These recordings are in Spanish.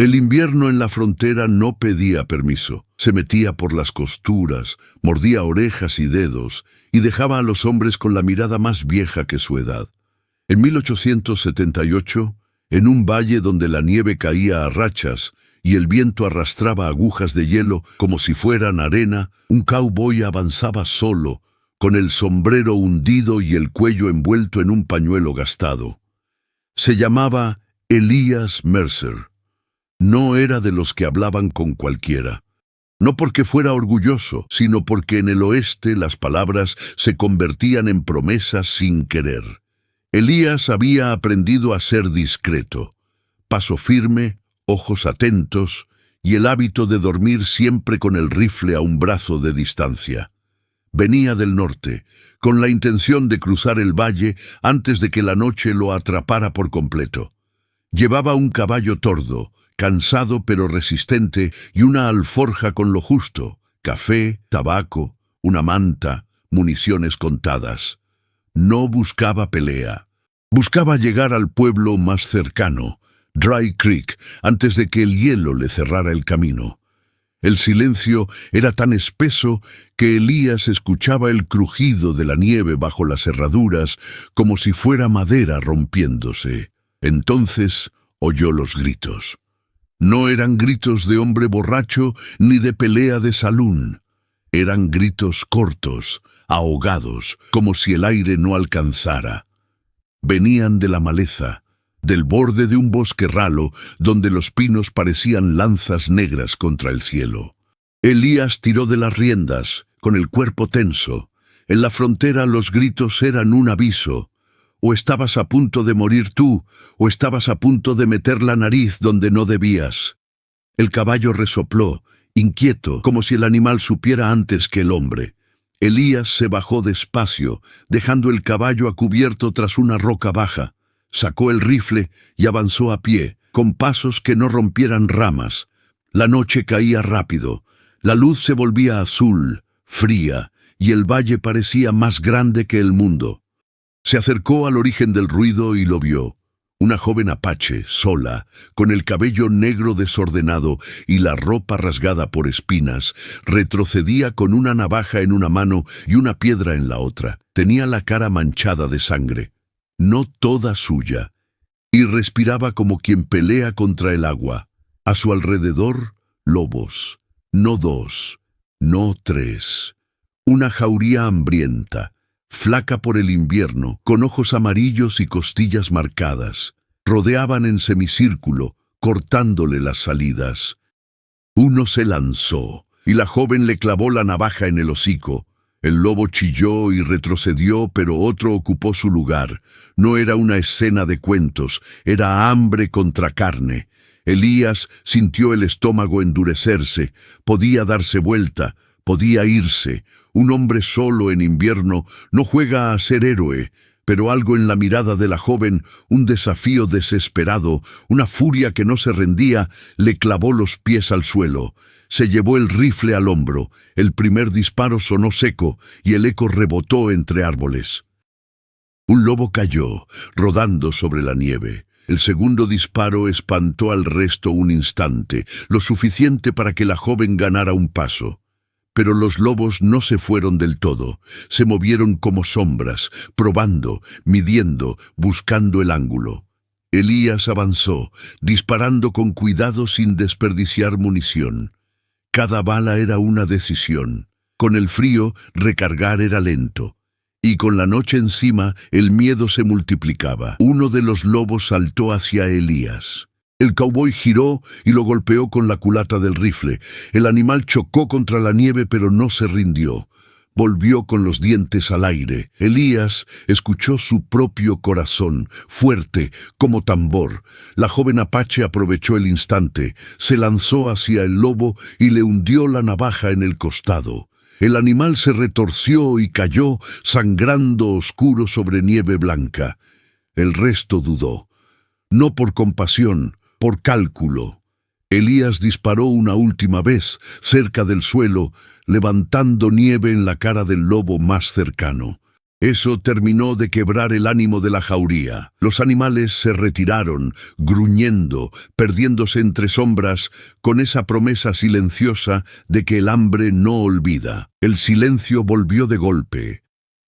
El invierno en la frontera no pedía permiso. Se metía por las costuras, mordía orejas y dedos, y dejaba a los hombres con la mirada más vieja que su edad. En 1878, en un valle donde la nieve caía a rachas y el viento arrastraba agujas de hielo como si fueran arena, un cowboy avanzaba solo, con el sombrero hundido y el cuello envuelto en un pañuelo gastado. Se llamaba Elías Mercer. No era de los que hablaban con cualquiera. No porque fuera orgulloso, sino porque en el oeste las palabras se convertían en promesas sin querer. Elías había aprendido a ser discreto, paso firme, ojos atentos y el hábito de dormir siempre con el rifle a un brazo de distancia. Venía del norte, con la intención de cruzar el valle antes de que la noche lo atrapara por completo. Llevaba un caballo tordo, cansado pero resistente, y una alforja con lo justo: café, tabaco, una manta, municiones contadas. No buscaba pelea. Buscaba llegar al pueblo más cercano, Dry Creek, antes de que el hielo le cerrara el camino. El silencio era tan espeso que Elías escuchaba el crujido de la nieve bajo las herraduras como si fuera madera rompiéndose. Entonces oyó los gritos. No eran gritos de hombre borracho ni de pelea de salón. Eran gritos cortos, ahogados, como si el aire no alcanzara. Venían de la maleza, del borde de un bosque ralo donde los pinos parecían lanzas negras contra el cielo. Elías tiró de las riendas, con el cuerpo tenso. En la frontera los gritos eran un aviso. O estabas a punto de morir tú, o estabas a punto de meter la nariz donde no debías. El caballo resopló, inquieto, como si el animal supiera antes que el hombre. Elías se bajó despacio, dejando el caballo a cubierto tras una roca baja. Sacó el rifle y avanzó a pie, con pasos que no rompieran ramas. La noche caía rápido. La luz se volvía azul, fría, y el valle parecía más grande que el mundo. Se acercó al origen del ruido y lo vio. Una joven apache, sola, con el cabello negro desordenado y la ropa rasgada por espinas, retrocedía con una navaja en una mano y una piedra en la otra. Tenía la cara manchada de sangre, no toda suya, y respiraba como quien pelea contra el agua. A su alrededor, lobos, no dos, no tres. Una jauría hambrienta, flaca por el invierno, con ojos amarillos y costillas marcadas. Rodeaban en semicírculo, cortándole las salidas. Uno se lanzó, y la joven le clavó la navaja en el hocico. El lobo chilló y retrocedió, pero otro ocupó su lugar. No era una escena de cuentos, era hambre contra carne. Elías sintió el estómago endurecerse, podía darse vuelta, podía irse. Un hombre solo en invierno no juega a ser héroe, pero algo en la mirada de la joven, un desafío desesperado, una furia que no se rendía, le clavó los pies al suelo. Se llevó el rifle al hombro. El primer disparo sonó seco y el eco rebotó entre árboles. Un lobo cayó, rodando sobre la nieve. El segundo disparo espantó al resto un instante, lo suficiente para que la joven ganara un paso. Pero los lobos no se fueron del todo, se movieron como sombras, probando, midiendo, buscando el ángulo. Elías avanzó, disparando con cuidado sin desperdiciar munición. Cada bala era una decisión. Con el frío, recargar era lento. Y con la noche encima, el miedo se multiplicaba. Uno de los lobos saltó hacia Elías. El cowboy giró y lo golpeó con la culata del rifle. El animal chocó contra la nieve, pero no se rindió. Volvió con los dientes al aire. Elías escuchó su propio corazón, fuerte, como tambor. La joven apache aprovechó el instante, se lanzó hacia el lobo y le hundió la navaja en el costado. El animal se retorció y cayó, sangrando oscuro sobre nieve blanca. El resto dudó. No por compasión, por cálculo. Elías disparó una última vez, cerca del suelo, levantando nieve en la cara del lobo más cercano. Eso terminó de quebrar el ánimo de la jauría. Los animales se retiraron, gruñendo, perdiéndose entre sombras, con esa promesa silenciosa de que el hambre no olvida. El silencio volvió de golpe.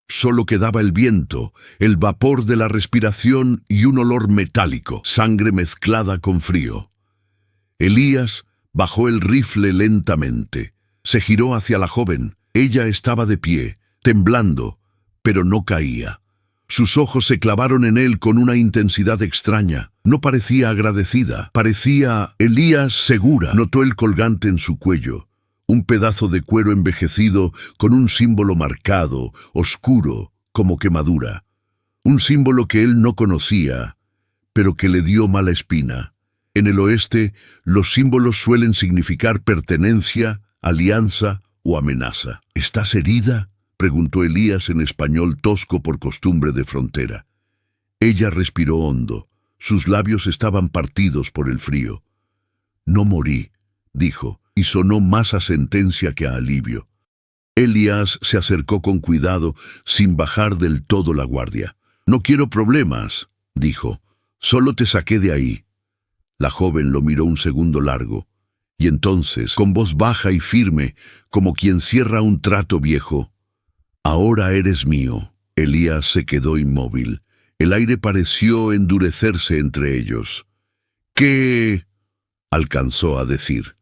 Solo quedaba el viento, el vapor de la respiración y un olor metálico, sangre mezclada con frío. Elías bajó el rifle lentamente. Se giró hacia la joven. Ella estaba de pie, temblando, pero no caía. Sus ojos se clavaron en él con una intensidad extraña. No parecía agradecida, parecía Elías segura. Notó el colgante en su cuello, un pedazo de cuero envejecido con un símbolo marcado, oscuro, como quemadura. Un símbolo que él no conocía, pero que le dio mala espina. En el oeste, los símbolos suelen significar pertenencia, alianza o amenaza. ¿Estás herida?, preguntó Elías en español tosco por costumbre de frontera. Ella respiró hondo. Sus labios estaban partidos por el frío. No morí, dijo, y sonó más a sentencia que a alivio. Elías se acercó con cuidado, sin bajar del todo la guardia. No quiero problemas, dijo. Solo te saqué de ahí. La joven lo miró un segundo largo, y entonces, con voz baja y firme, como quien cierra un trato viejo, «Ahora eres mío». Elías se quedó inmóvil. El aire pareció endurecerse entre ellos. «¿Qué?», alcanzó a decir.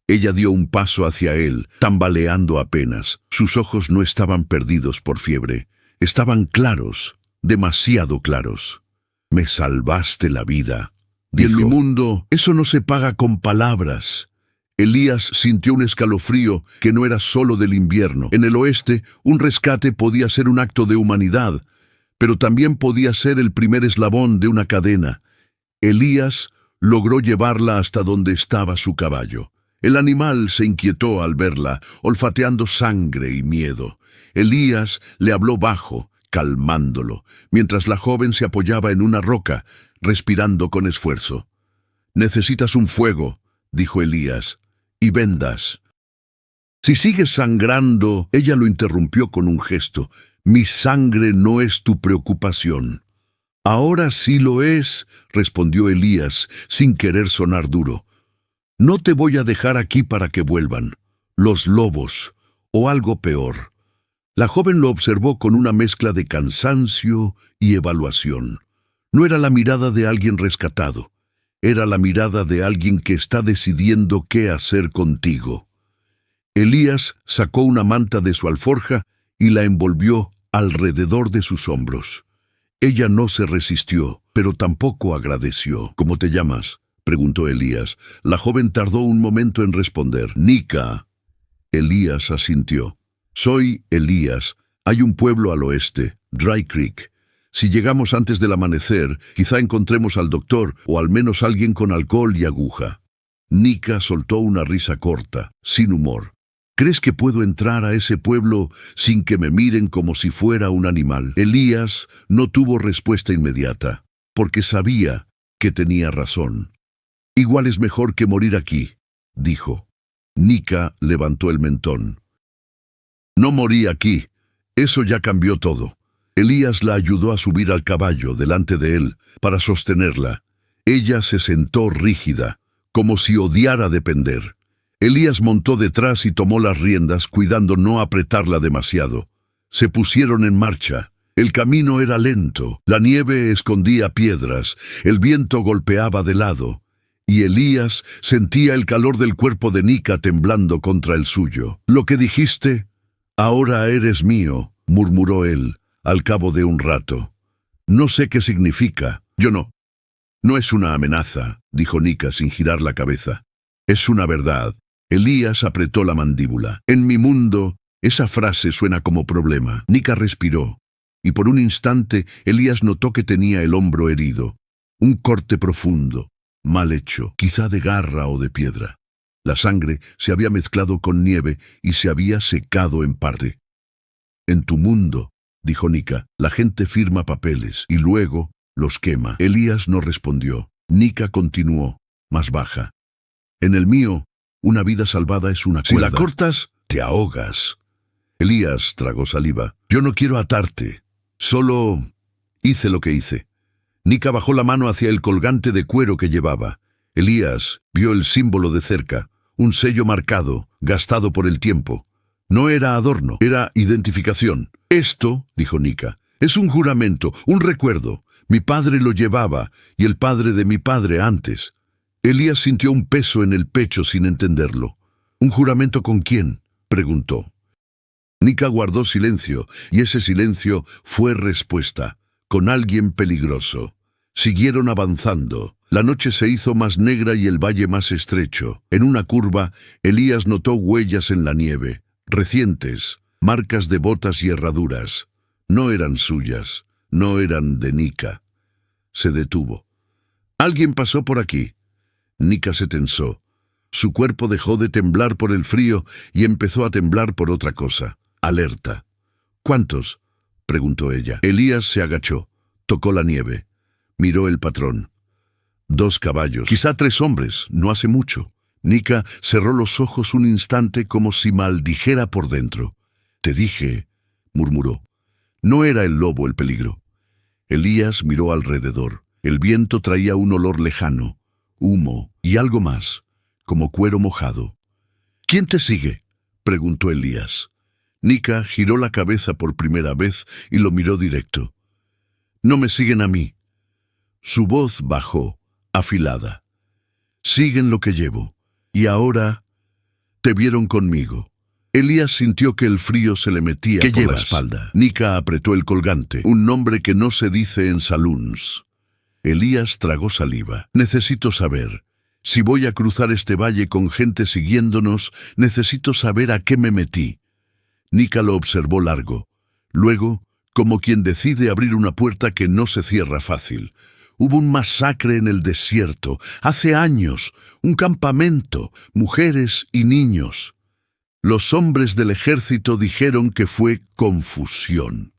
Ella dio un paso hacia él, tambaleando apenas. Sus ojos no estaban perdidos por fiebre. Estaban claros, demasiado claros. «Me salvaste la vida», dijo. «Y en mi mundo, eso no se paga con palabras». Elías sintió un escalofrío que no era solo del invierno. En el oeste, un rescate podía ser un acto de humanidad, pero también podía ser el primer eslabón de una cadena. Elías logró llevarla hasta donde estaba su caballo. El animal se inquietó al verla, olfateando sangre y miedo. Elías le habló bajo, calmándolo, mientras la joven se apoyaba en una roca, respirando con esfuerzo. «Necesitas un fuego», dijo Elías, «y vendas». «Si sigues sangrando», ella lo interrumpió con un gesto, «mi sangre no es tu preocupación». «Ahora sí lo es», respondió Elías, sin querer sonar duro. «No te voy a dejar aquí para que vuelvan los lobos, o algo peor». La joven lo observó con una mezcla de cansancio y evaluación. No era la mirada de alguien rescatado. Era la mirada de alguien que está decidiendo qué hacer contigo. Elías sacó una manta de su alforja y la envolvió alrededor de sus hombros. Ella no se resistió, pero tampoco agradeció. «¿Cómo te llamas?», preguntó Elías. La joven tardó un momento en responder. «Nika». Elías asintió. «Soy Elías. Hay un pueblo al oeste, Dry Creek. Si llegamos antes del amanecer, quizá encontremos al doctor o al menos alguien con alcohol y aguja». Nika soltó una risa corta, sin humor. «¿Crees que puedo entrar a ese pueblo sin que me miren como si fuera un animal?» Elías no tuvo respuesta inmediata, porque sabía que tenía razón. «Igual es mejor que morir aquí», dijo. Nika levantó el mentón. «No morí aquí. Eso ya cambió todo». Elías la ayudó a subir al caballo delante de él para sostenerla. Ella se sentó rígida, como si odiara depender. Elías montó detrás y tomó las riendas, cuidando no apretarla demasiado. Se pusieron en marcha. El camino era lento, la nieve escondía piedras, el viento golpeaba de lado, y Elías sentía el calor del cuerpo de Nika temblando contra el suyo. «Lo que dijiste, ahora eres mío», murmuró él. Al cabo de un rato. «No sé qué significa». «Yo no». «No es una amenaza», dijo Nika sin girar la cabeza. «Es una verdad». Elías apretó la mandíbula. «En mi mundo, esa frase suena como problema». Nika respiró, y por un instante Elías notó que tenía el hombro herido. Un corte profundo, mal hecho, quizá de garra o de piedra. La sangre se había mezclado con nieve y se había secado en parte. «En tu mundo», dijo Nika, «la gente firma papeles y luego los quema». Elías no respondió. Nika continuó, más baja. «En el mío, una vida salvada es una cuerda. Si la cortas, te ahogas». Elías tragó saliva. «Yo no quiero atarte», Solo hice lo que hice. Nika bajó la mano hacia el colgante de cuero que llevaba. Elías vio el símbolo de cerca, un sello marcado, gastado por el tiempo. No era adorno, era identificación. Esto, dijo Nika, es un juramento, un recuerdo. Mi padre lo llevaba, y el padre de mi padre antes. Elías sintió un peso en el pecho sin entenderlo. ¿Un juramento con quién?, preguntó. Nika guardó silencio, y ese silencio fue respuesta. Con alguien peligroso. Siguieron avanzando. La noche se hizo más negra y el valle más estrecho. En una curva, Elías notó huellas en la nieve, recientes, marcas de botas y herraduras. No eran suyas, no eran de Nika. Se detuvo. Alguien pasó por aquí. Nika se tensó. Su cuerpo dejó de temblar por el frío y empezó a temblar por otra cosa. Alerta. ¿Cuántos?, preguntó ella. Elías se agachó, tocó la nieve, miró el patrón. 2 caballos, quizá 3 hombres, no hace mucho. Nika cerró los ojos un instante como si maldijera por dentro. Te dije, murmuró. No era el lobo el peligro. Elías miró alrededor. El viento traía un olor lejano, humo y algo más, como cuero mojado. ¿Quién te sigue?, preguntó Elías. Nika giró la cabeza por primera vez y lo miró directo. No me siguen a mí. Su voz bajó, afilada. Siguen lo que llevo. Y ahora te vieron conmigo. Elías sintió que el frío se le metía por la espalda. Nika apretó el colgante, un nombre que no se dice en saloons. Elías tragó saliva. Necesito saber. Si voy a cruzar este valle con gente siguiéndonos, necesito saber a qué me metí. Nika lo observó largo. Luego, como quien decide abrir una puerta que no se cierra fácil. Hubo un masacre en el desierto, hace años, un campamento, mujeres y niños. Los hombres del ejército dijeron que fue confusión.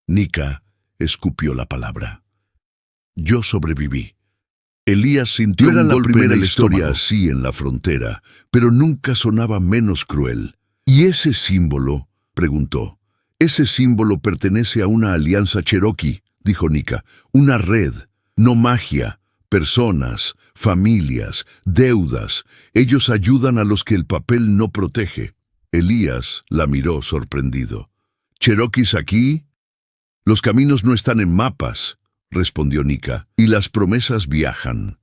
Nika escupió la palabra. Yo sobreviví. Elías sintió un golpe en la historia así en la frontera, pero nunca sonaba menos cruel. ¿Y ese símbolo?, preguntó. Ese símbolo pertenece a una alianza cherokee, dijo Nika. Una red, no magia, personas, familias, deudas. Ellos ayudan a los que el papel no protege. Elías la miró sorprendido. ¿Cherokees aquí? Los caminos no están en mapas, respondió Nika, y las promesas viajan.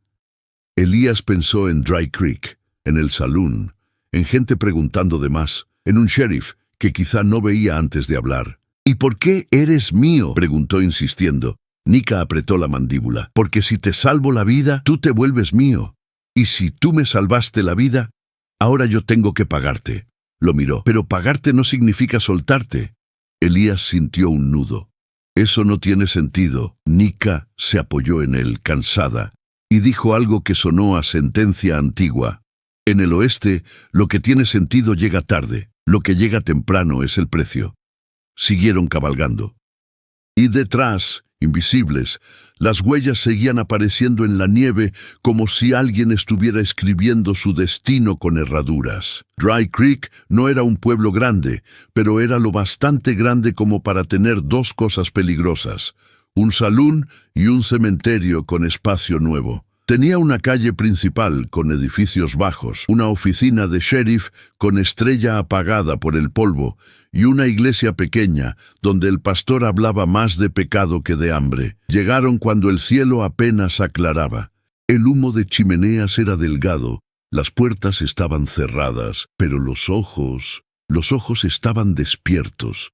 Elías pensó en Dry Creek, en el saloon, en gente preguntando de más, en un sheriff que quizá no veía antes de hablar. ¿Y por qué eres mío?, preguntó insistiendo. Nika apretó la mandíbula. Porque si te salvo la vida, tú te vuelves mío. Y si tú me salvaste la vida, ahora yo tengo que pagarte. Lo miró. Pero pagarte no significa soltarte. Elías sintió un nudo. Eso no tiene sentido. Nika se apoyó en él, cansada, y dijo algo que sonó a sentencia antigua. En el oeste, lo que tiene sentido llega tarde. Lo que llega temprano es el precio. Siguieron cabalgando. Y detrás, invisibles, las huellas seguían apareciendo en la nieve como si alguien estuviera escribiendo su destino con herraduras. Dry Creek no era un pueblo grande, pero era lo bastante grande como para tener 2 cosas peligrosas: un salón y un cementerio con espacio nuevo. Tenía una calle principal con edificios bajos, una oficina de sheriff con estrella apagada por el polvo y una iglesia pequeña donde el pastor hablaba más de pecado que de hambre. Llegaron cuando el cielo apenas aclaraba. El humo de chimeneas era delgado, las puertas estaban cerradas, pero los ojos estaban despiertos.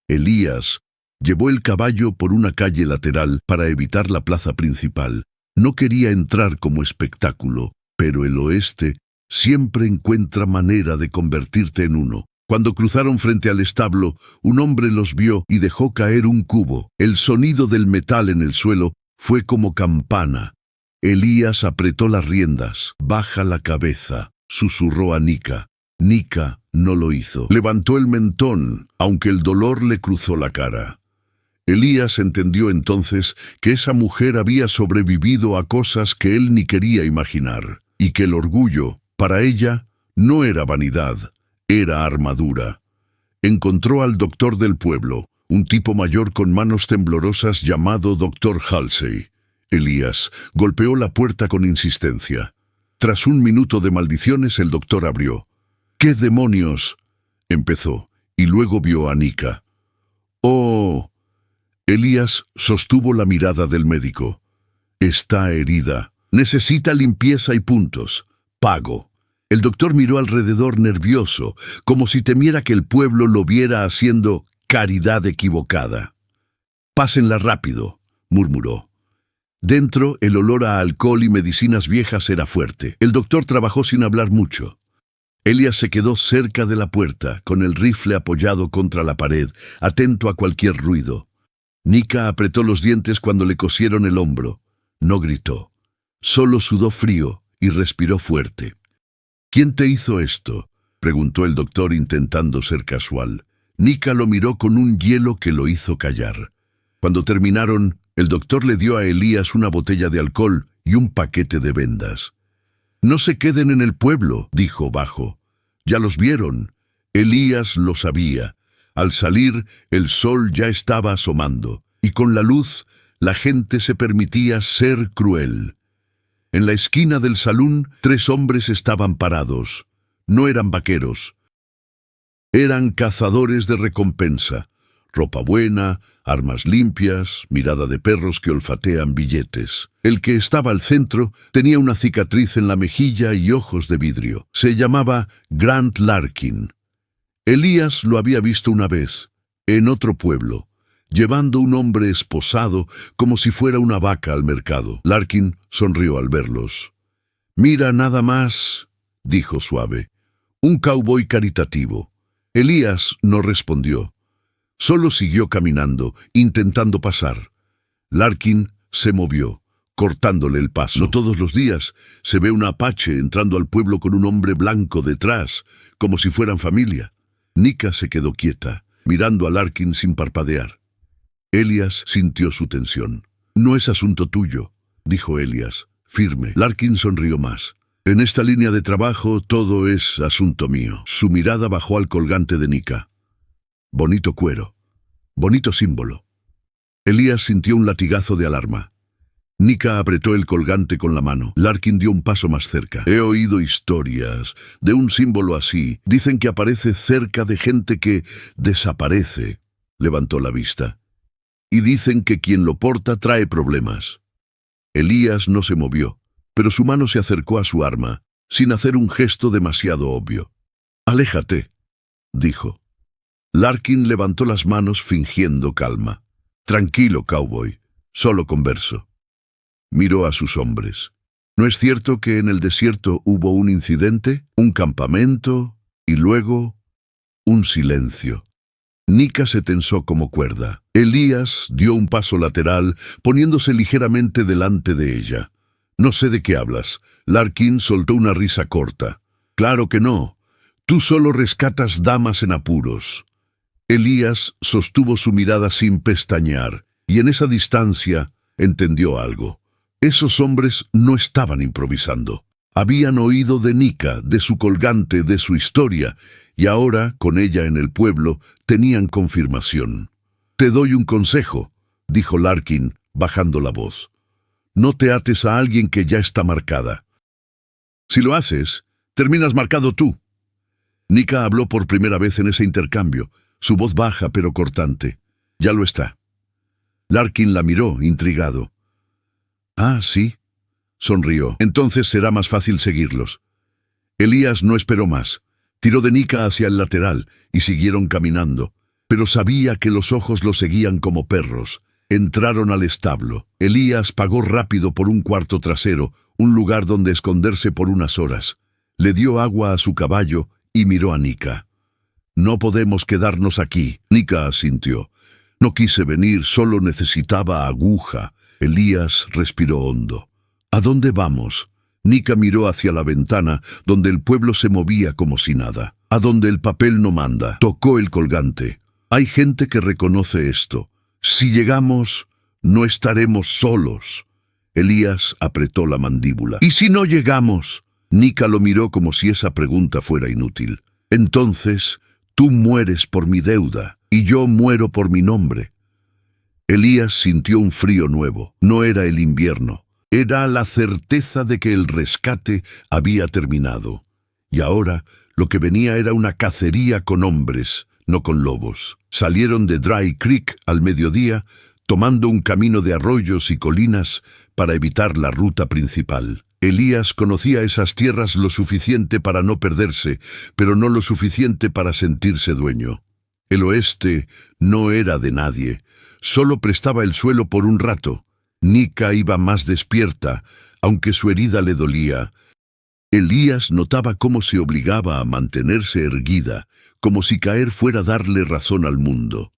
Elías llevó el caballo por una calle lateral para evitar la plaza principal. No quería entrar como espectáculo, pero el oeste siempre encuentra manera de convertirte en uno. Cuando cruzaron frente al establo, un hombre los vio y dejó caer un cubo. El sonido del metal en el suelo fue como campana. Elías apretó las riendas. Baja la cabeza, susurró a Nika. Nika no lo hizo. Levantó el mentón, aunque el dolor le cruzó la cara. Elías entendió entonces que esa mujer había sobrevivido a cosas que él ni quería imaginar, y que el orgullo, para ella, no era vanidad, era armadura. Encontró al doctor del pueblo, un tipo mayor con manos temblorosas llamado Dr. Halsey. Elías golpeó la puerta con insistencia. Tras un minuto de maldiciones, el doctor abrió. —¿Qué demonios? —empezó, y luego vio a Nika. —¡Oh! Elías sostuvo la mirada del médico. —Está herida. Necesita limpieza y puntos. Pago. El doctor miró alrededor nervioso, como si temiera que el pueblo lo viera haciendo caridad equivocada. —Pásenla rápido —murmuró. Dentro, el olor a alcohol y medicinas viejas era fuerte. El doctor trabajó sin hablar mucho. Elías se quedó cerca de la puerta, con el rifle apoyado contra la pared, atento a cualquier ruido. Nika apretó los dientes cuando le cosieron el hombro. No gritó. Solo sudó frío y respiró fuerte. —¿Quién te hizo esto? —preguntó el doctor intentando ser casual. Nika lo miró con un hielo que lo hizo callar. Cuando terminaron, el doctor le dio a Elías una botella de alcohol y un paquete de vendas. —No se queden en el pueblo —dijo bajo—. Ya los vieron. Elías lo sabía. Al salir, el sol ya estaba asomando, y con la luz, la gente se permitía ser cruel. En la esquina del salón, 3 hombres estaban parados. No eran vaqueros. Eran cazadores de recompensa. Ropa buena, armas limpias, mirada de perros que olfatean billetes. El que estaba al centro tenía una cicatriz en la mejilla y ojos de vidrio. Se llamaba Grant Larkin. Elías lo había visto una vez, en otro pueblo, llevando un hombre esposado como si fuera una vaca al mercado. Larkin sonrió al verlos. —Mira nada más —dijo suave—, un cowboy caritativo. Elías no respondió. Solo siguió caminando, intentando pasar. Larkin se movió, cortándole el paso. No todos los días se ve un apache entrando al pueblo con un hombre blanco detrás, como si fueran familia. Nika se quedó quieta, mirando a Larkin sin parpadear. Elías sintió su tensión. —No es asunto tuyo —dijo Elías, firme. Larkin sonrió más. —En esta línea de trabajo todo es asunto mío. Su mirada bajó al colgante de Nika. Bonito cuero. Bonito símbolo. Elías sintió un latigazo de alarma. Nika apretó el colgante con la mano. Larkin dio un paso más cerca. He oído historias de un símbolo así. Dicen que aparece cerca de gente que desaparece. Levantó la vista. Y dicen que quien lo porta trae problemas. Elías no se movió, pero su mano se acercó a su arma, sin hacer un gesto demasiado obvio. —Aléjate —dijo. Larkin levantó las manos fingiendo calma. —Tranquilo, cowboy. Solo converso. Miró a sus hombres. ¿No es cierto que en el desierto hubo un incidente, un campamento y luego un silencio? Nika se tensó como cuerda. Elías dio un paso lateral, poniéndose ligeramente delante de ella. —No sé de qué hablas. Larkin soltó una risa corta. —Claro que no. Tú solo rescatas damas en apuros. Elías sostuvo su mirada sin pestañear, y en esa distancia entendió algo. Esos hombres no estaban improvisando. Habían oído de Nika, de su colgante, de su historia, y ahora, con ella en el pueblo, tenían confirmación. —Te doy un consejo —dijo Larkin, bajando la voz—. No te ates a alguien que ya está marcada. Si lo haces, terminas marcado tú. Nika habló por primera vez en ese intercambio, su voz baja pero cortante. —Ya lo está. Larkin la miró, intrigado. —Ah, sí —sonrió—. Entonces será más fácil seguirlos. Elías no esperó más. Tiró de Nika hacia el lateral y siguieron caminando, pero sabía que los ojos lo seguían como perros. Entraron al establo. Elías pagó rápido por un cuarto trasero, un lugar donde esconderse por unas horas. Le dio agua a su caballo y miró a Nika. —No podemos quedarnos aquí. Nika asintió. No quise venir, solo necesitaba aguja. Elías respiró hondo. —¿A dónde vamos? Nika miró hacia la ventana, donde el pueblo se movía como si nada. —A donde el papel no manda. Tocó el colgante. Hay gente que reconoce esto. Si llegamos, no estaremos solos. Elías apretó la mandíbula. —¿Y si no llegamos? Nika lo miró como si esa pregunta fuera inútil. Entonces, Tú mueres por mi deuda, y yo muero por mi nombre. Elías sintió un frío nuevo. No era el invierno. Era la certeza de que el rescate había terminado. Y ahora lo que venía era una cacería con hombres, no con lobos. Salieron de Dry Creek al mediodía, tomando un camino de arroyos y colinas para evitar la ruta principal. Elías conocía esas tierras lo suficiente para no perderse, pero no lo suficiente para sentirse dueño. El oeste no era de nadie, solo prestaba el suelo por un rato. Nika iba más despierta, aunque su herida le dolía. Elías notaba cómo se obligaba a mantenerse erguida, como si caer fuera darle razón al mundo.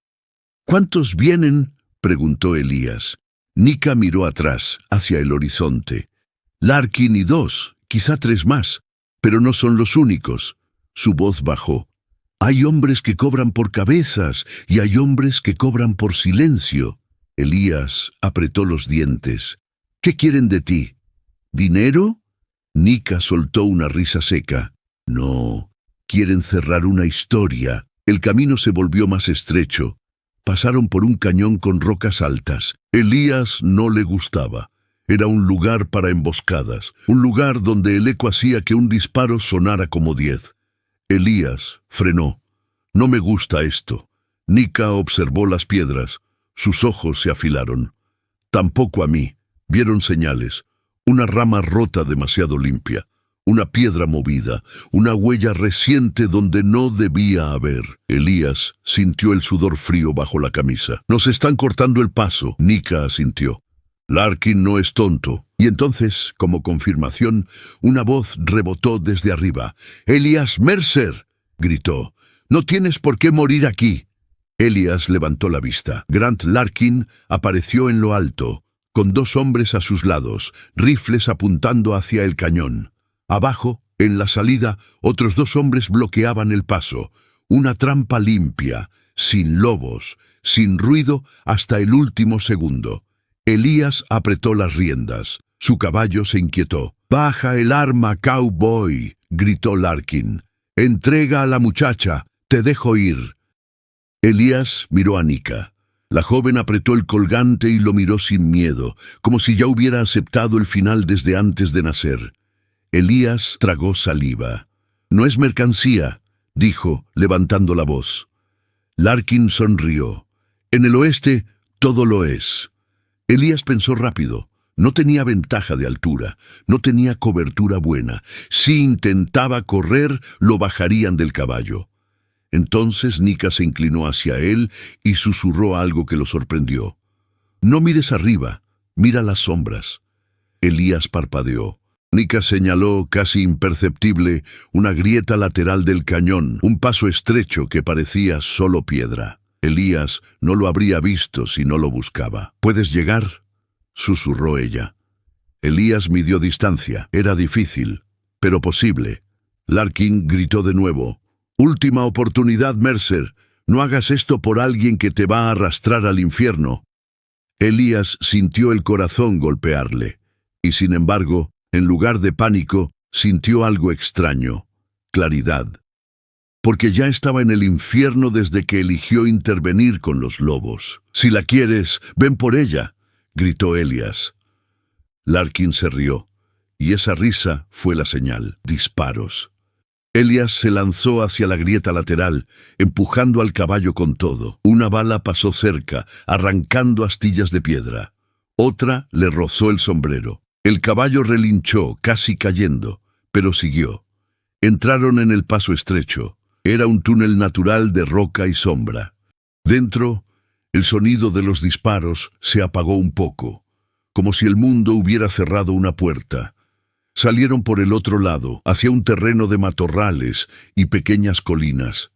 ¿Cuántos vienen?, preguntó Elías. Nika miró atrás, hacia el horizonte. Larkin y 2, quizá 3 más, pero no son los únicos. Su voz bajó. Hay hombres que cobran por cabezas y hay hombres que cobran por silencio. Elías apretó los dientes. ¿Qué quieren de ti? ¿Dinero? Nika soltó una risa seca. No, quieren cerrar una historia. El camino se volvió más estrecho. Pasaron por un cañón con rocas altas. Elías no le gustaba. Era un lugar para emboscadas, un lugar donde el eco hacía que un disparo sonara como 10. Elías frenó. No me gusta esto. Nika observó las piedras. Sus ojos se afilaron. Tampoco a mí. Vieron señales. Una rama rota demasiado limpia. Una piedra movida. Una huella reciente donde no debía haber. Elías sintió el sudor frío bajo la camisa. Nos están cortando el paso. Nika asintió. Larkin no es tonto. Y entonces, como confirmación, una voz rebotó desde arriba. «¡Elías Mercer!», gritó. «No tienes por qué morir aquí». Elías levantó la vista. Grant Larkin apareció en lo alto, con 2 hombres a sus lados, rifles apuntando hacia el cañón. Abajo, en la salida, otros 2 hombres bloqueaban el paso. Una trampa limpia, sin lobos, sin ruido hasta el último segundo. Elías apretó las riendas. Su caballo se inquietó. «¡Baja el arma, cowboy!», gritó Larkin. «Entrega a la muchacha. Te dejo ir». Elías miró a Nika. La joven apretó el colgante y lo miró sin miedo, como si ya hubiera aceptado el final desde antes de nacer. Elías tragó saliva. «No es mercancía», dijo, levantando la voz. Larkin sonrió. «En el oeste, todo lo es». Elías pensó rápido. No tenía ventaja de altura, no tenía cobertura buena. Si intentaba correr, lo bajarían del caballo. Entonces Nika se inclinó hacia él y susurró algo que lo sorprendió. «No mires arriba, mira las sombras». Elías parpadeó. Nika señaló, casi imperceptible, una grieta lateral del cañón, un paso estrecho que parecía solo piedra. Elías no lo habría visto si no lo buscaba. «¿Puedes llegar?», susurró ella. Elías midió distancia. Era difícil, pero posible. Larkin gritó de nuevo. «Última oportunidad, Mercer. No hagas esto por alguien que te va a arrastrar al infierno». Elías sintió el corazón golpearle. Y sin embargo, en lugar de pánico, sintió algo extraño. Claridad. Porque ya estaba en el infierno desde que eligió intervenir con los lobos. «Si la quieres, ven por ella», gritó Elías. Larkin se rió, y esa risa fue la señal. Disparos. Elías se lanzó hacia la grieta lateral, empujando al caballo con todo. Una bala pasó cerca, arrancando astillas de piedra. Otra le rozó el sombrero. El caballo relinchó, casi cayendo, pero siguió. Entraron en el paso estrecho. Era un túnel natural de roca y sombra. Dentro, el sonido de los disparos se apagó un poco, como si el mundo hubiera cerrado una puerta. Salieron por el otro lado, hacia un terreno de matorrales y pequeñas colinas.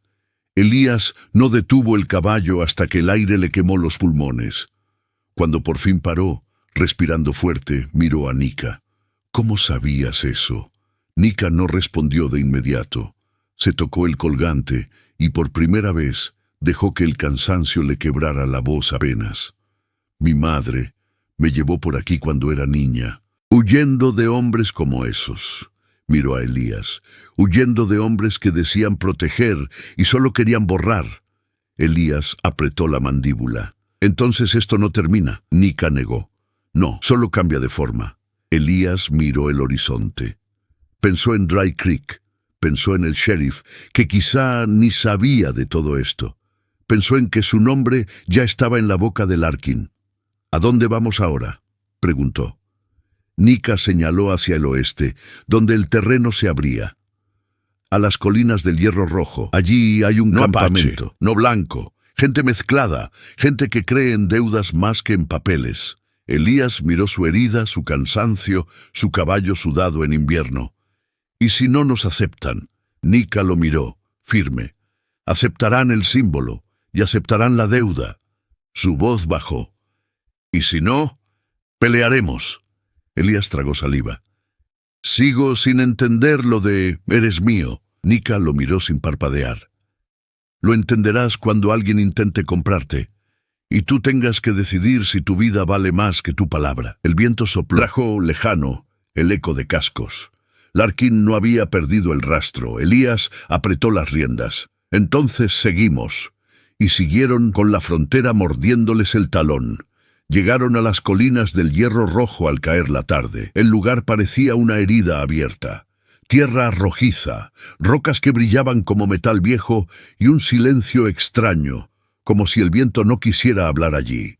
Elías no detuvo el caballo hasta que el aire le quemó los pulmones. Cuando por fin paró, respirando fuerte, miró a Nika. «¿Cómo sabías eso?». Nika no respondió de inmediato. Se tocó el colgante y por primera vez dejó que el cansancio le quebrara la voz apenas. «Mi madre me llevó por aquí cuando era niña, huyendo de hombres como esos. miró a Elías, huyendo de hombres que decían proteger y solo querían borrar. Elías apretó la mandíbula. Entonces esto no termina. Nika negó. No, solo cambia de forma. Elías miró el horizonte. Pensó en Dry Creek. Pensó en el sheriff, que quizá ni sabía de todo esto. Pensó en que su nombre ya estaba en la boca de Larkin. ¿A dónde vamos ahora?, preguntó. Nika señaló hacia el oeste, donde el terreno se abría. A las colinas del Hierro Rojo. Allí hay un campamento, Apache, no blanco. Gente mezclada, gente que cree en deudas más que en papeles. Elías miró su herida, su cansancio, su caballo sudado en invierno. ¿Y si no nos aceptan? Nika lo miró, firme. Aceptarán el símbolo y aceptarán la deuda. Su voz bajó. ¿Y si no? Pelearemos. Elías tragó saliva. Sigo sin entender lo de «eres mío». Nika lo miró sin parpadear. Lo entenderás cuando alguien intente comprarte y tú tengas que decidir si tu vida vale más que tu palabra. El viento sopló. Trajo lejano el eco de cascos. Larkin no había perdido el rastro. Elías apretó las riendas. Entonces seguimos. Y siguieron con la frontera mordiéndoles el talón. Llegaron a las colinas del Hierro Rojo al caer la tarde. El lugar parecía una herida abierta. Tierra rojiza, rocas que brillaban como metal viejo y un silencio extraño, como si el viento no quisiera hablar allí.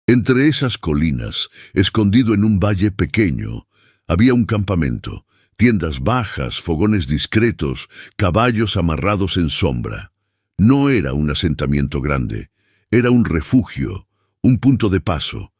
Entre esas colinas, escondido en un valle pequeño, había un campamento, tiendas bajas, fogones discretos, caballos amarrados en sombra. No era un asentamiento grande, era un refugio, un punto de paso.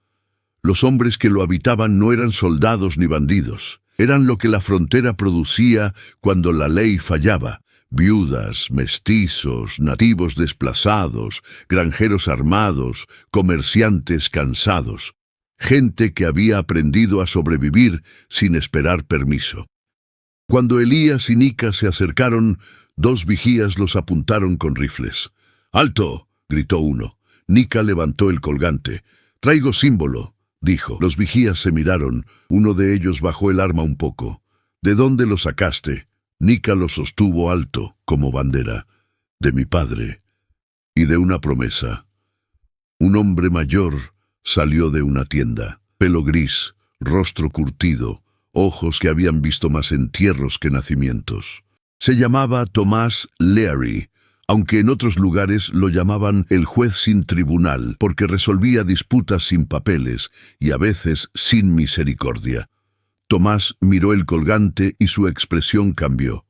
Los hombres que lo habitaban no eran soldados ni bandidos. Eran lo que la frontera producía cuando la ley fallaba. Viudas, mestizos, nativos desplazados, granjeros armados, comerciantes cansados. Gente que había aprendido a sobrevivir sin esperar permiso. Cuando Elías y Nika se acercaron, dos vigías los apuntaron con rifles. «¡Alto!», gritó uno. Nika levantó el colgante. «Traigo símbolo», dijo. Los vigías se miraron. Uno de ellos bajó el arma un poco. «¿De dónde lo sacaste?». Nika lo sostuvo alto, como bandera. «De mi padre. Y de una promesa». Un hombre mayor salió de una tienda. Pelo gris, rostro curtido, ojos que habían visto más entierros que nacimientos. Se llamaba Tomás Leary, aunque en otros lugares lo llamaban el juez sin tribunal, porque resolvía disputas sin papeles y a veces sin misericordia. Tomás miró el colgante y su expresión cambió.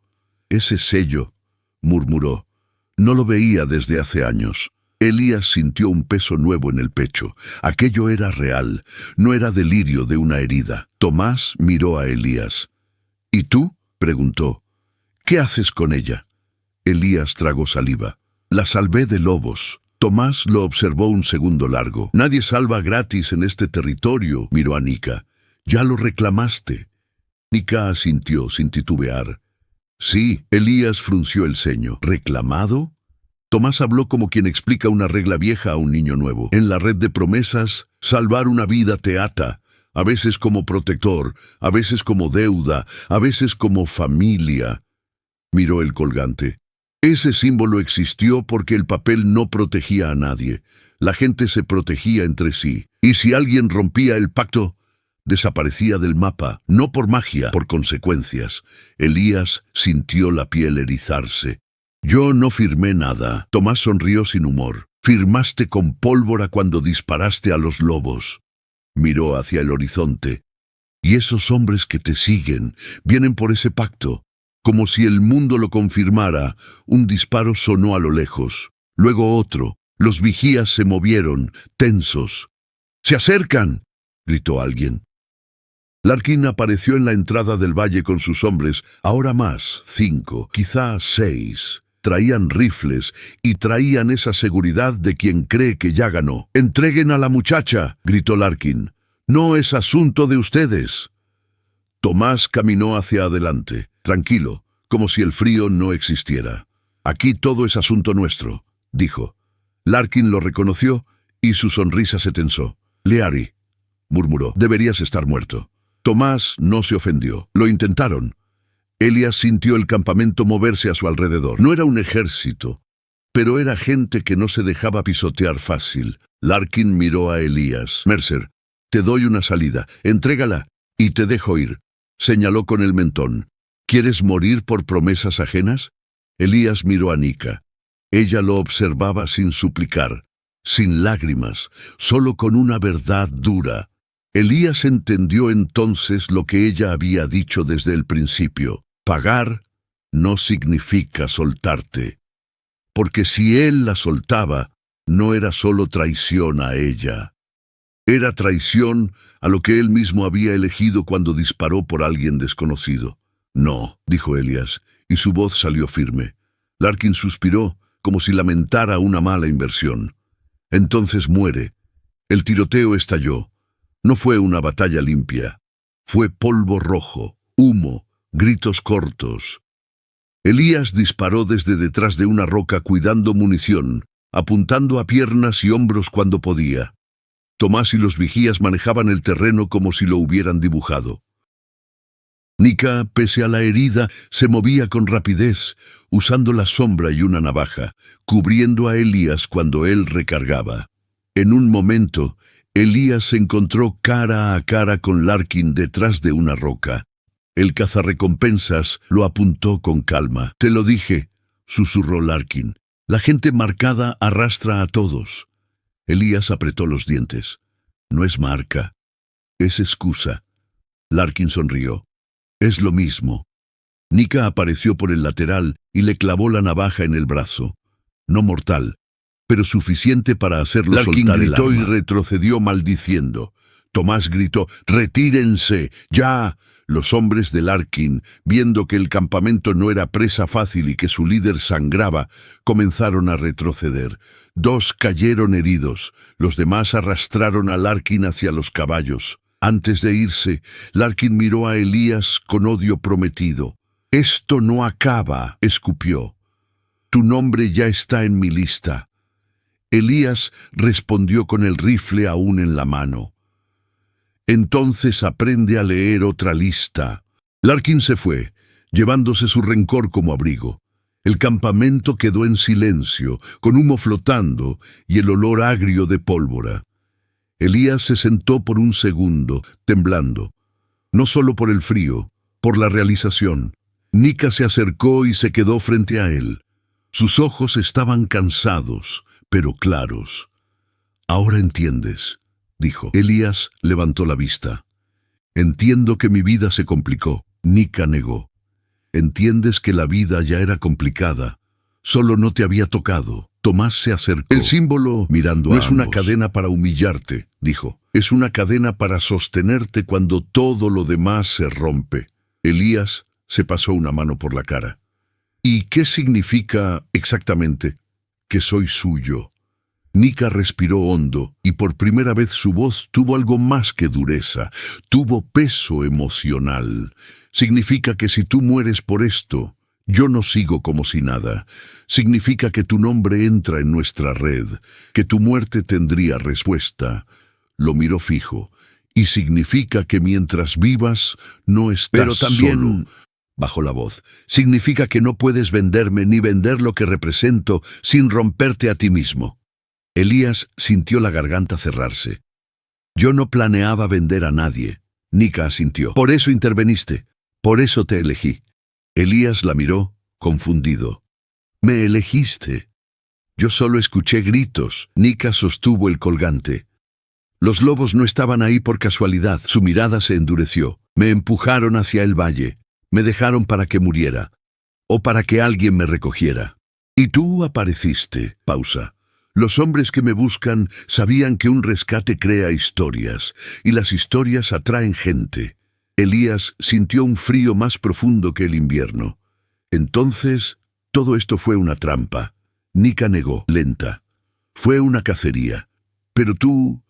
«Ese sello», murmuró. No lo veía desde hace años. Elías sintió un peso nuevo en el pecho. Aquello era real, no era delirio de una herida. Tomás miró a Elías. «¿Y tú?», preguntó. «¿Qué haces con ella?». Elías tragó saliva. «La salvé de lobos». Tomás lo observó un segundo largo. «Nadie salva gratis en este territorio», miró a Nika. «Ya lo reclamaste». Nika asintió sin titubear. «Sí», Elías frunció el ceño. «¿Reclamado?». Tomás habló como quien explica una regla vieja a un niño nuevo. «En la red de promesas, salvar una vida te ata, a veces como protector, a veces como deuda, a veces como familia». Miró el colgante. Ese símbolo existió porque el papel no protegía a nadie. La gente se protegía entre sí. Y si alguien rompía el pacto, desaparecía del mapa, no por magia, por consecuencias. Elías sintió la piel erizarse. «Yo no firmé nada». Tomás sonrió sin humor. «Firmaste con pólvora cuando disparaste a los lobos». Miró hacia el horizonte. «Y esos hombres que te siguen vienen por ese pacto». Como si el mundo lo confirmara, un disparo sonó a lo lejos. Luego otro. Los vigías se movieron, tensos. «¡Se acercan!», gritó alguien. Larkin apareció en la entrada del valle con sus hombres, ahora más, 5, quizá 6. Traían rifles y traían esa seguridad de quien cree que ya ganó. «¡Entreguen a la muchacha!», gritó Larkin. «No es asunto de ustedes». Tomás caminó hacia adelante, tranquilo, como si el frío no existiera. «Aquí todo es asunto nuestro», dijo. Larkin lo reconoció y su sonrisa se tensó. «Leary», murmuró, «deberías estar muerto». Tomás no se ofendió. «Lo intentaron. Elías sintió el campamento moverse a su alrededor. No era un ejército, pero era gente que no se dejaba pisotear fácil. Larkin miró a Elías. Mercer, te doy una salida. Entrégala y te dejo ir. Señaló con el mentón. ¿Quieres morir por promesas ajenas? Elías miró a Nika. Ella lo observaba sin suplicar, sin lágrimas, solo con una verdad dura. Elías entendió entonces lo que ella había dicho desde el principio. Pagar no significa soltarte. Porque si él la soltaba, no era solo traición a ella. Era traición a lo que él mismo había elegido cuando disparó por alguien desconocido. No, dijo Elías, y su voz salió firme. Larkin suspiró, como si lamentara una mala inversión. Entonces muere. El tiroteo estalló. No fue una batalla limpia. Fue polvo rojo, humo, gritos cortos. Elías disparó desde detrás de una roca cuidando munición, apuntando a piernas y hombros cuando podía. Tomás y los vigías manejaban el terreno como si lo hubieran dibujado. Nika, pese a la herida, se movía con rapidez, usando la sombra y una navaja, cubriendo a Elías cuando él recargaba. En un momento, Elías se encontró cara a cara con Larkin detrás de una roca. El cazarrecompensas lo apuntó con calma. «Te lo dije», susurró Larkin. «La gente marcada arrastra a todos». Elías apretó los dientes. «No es marca, es excusa». Larkin sonrió. «Es lo mismo». Nika apareció por el lateral y le clavó la navaja en el brazo. No mortal, pero suficiente para hacerlo Larkin soltar el arma. gritó Y retrocedió maldiciendo. Tomás gritó: «¡Retírense! ¡Ya!». Los hombres de Larkin, viendo que el campamento no era presa fácil y que su líder sangraba, comenzaron a retroceder. 2 cayeron heridos, los demás arrastraron a Larkin hacia los caballos. Antes de irse, Larkin miró a Elías con odio prometido. «Esto no acaba», escupió. «Tu nombre ya está en mi lista». Elías respondió con el rifle aún en la mano. «Entonces aprende a leer otra lista». Larkin se fue, llevándose su rencor como abrigo. El campamento quedó en silencio, con humo flotando y el olor agrio de pólvora. Elías se sentó por un segundo, temblando. No solo por el frío, por la realización. Nika se acercó y se quedó frente a él. Sus ojos estaban cansados, pero claros. «Ahora entiendes», dijo. Elías levantó la vista. «Entiendo que mi vida se complicó». Nika negó. «Entiendes que la vida ya era complicada. Solo no te había tocado». Tomás se acercó. «El símbolo, mirando no es una cadena para humillarte», dijo. «Es una cadena para sostenerte cuando todo lo demás se rompe». Elías se pasó una mano por la cara. «¿Y qué significa exactamente que soy suyo?» Nika respiró hondo y por primera vez su voz tuvo algo más que dureza, tuvo peso emocional. «Significa que si tú mueres por esto, yo no sigo como si nada. Significa que tu nombre entra en nuestra red, que tu muerte tendría respuesta». Lo miró fijo. «Y significa que mientras vivas, no estás Pero también solo». Bajó la voz. «Significa que no puedes venderme ni vender lo que represento sin romperte a ti mismo». Elías sintió la garganta cerrarse. «Yo no planeaba vender a nadie». Nika asintió. «Por eso interveniste. Por eso te elegí». Elías la miró, confundido. «¿Me elegiste?» «Yo solo escuché gritos». Nika sostuvo el colgante. «Los lobos no estaban ahí por casualidad». Su mirada se endureció. «Me empujaron hacia el valle. Me dejaron para que muriera. O para que alguien me recogiera. Y tú apareciste». Pausa. «Los hombres que me buscan sabían que un rescate crea historias, y las historias atraen gente». Elías sintió un frío más profundo que el invierno. «Entonces, todo esto fue una trampa». Nika negó, lenta. «Fue una cacería. Pero tú...»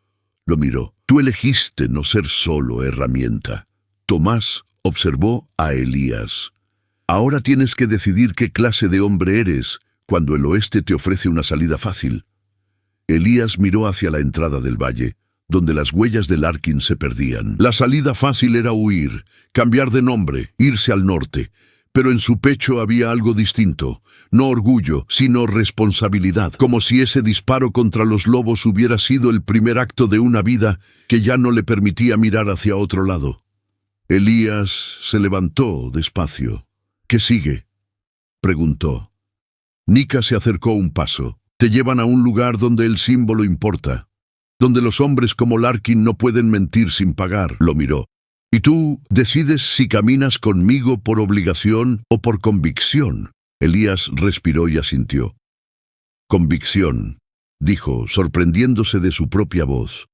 Lo miró. «Tú elegiste no ser solo herramienta». Tomás observó a Elías. «Ahora tienes que decidir qué clase de hombre eres cuando el oeste te ofrece una salida fácil». Elías miró hacia la entrada del valle, donde las huellas de Larkin se perdían. La salida fácil era huir, cambiar de nombre, irse al norte. pero en su pecho había algo distinto, no orgullo, sino responsabilidad, como si ese disparo contra los lobos hubiera sido el primer acto de una vida que ya no le permitía mirar hacia otro lado. Elías se levantó despacio. «¿Qué sigue?», preguntó. Nika se acercó un paso. «Te llevan a un lugar donde el símbolo importa, donde los hombres como Larkin no pueden mentir sin pagar», lo miró. «Y tú decides si caminas conmigo por obligación o por convicción». Elías respiró y asintió. «Convicción», dijo, sorprendiéndose de su propia voz.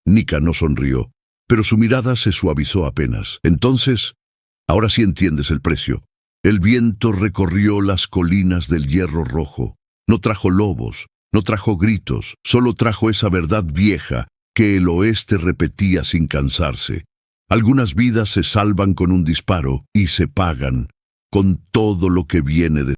Nika no sonrió, pero su mirada se suavizó apenas. «Entonces, ahora sí entiendes el precio». El viento recorrió las colinas del Hierro Rojo. No trajo lobos, no trajo gritos, solo trajo esa verdad vieja que el oeste repetía sin cansarse. Algunas vidas se salvan con un disparo y se pagan con todo lo que viene de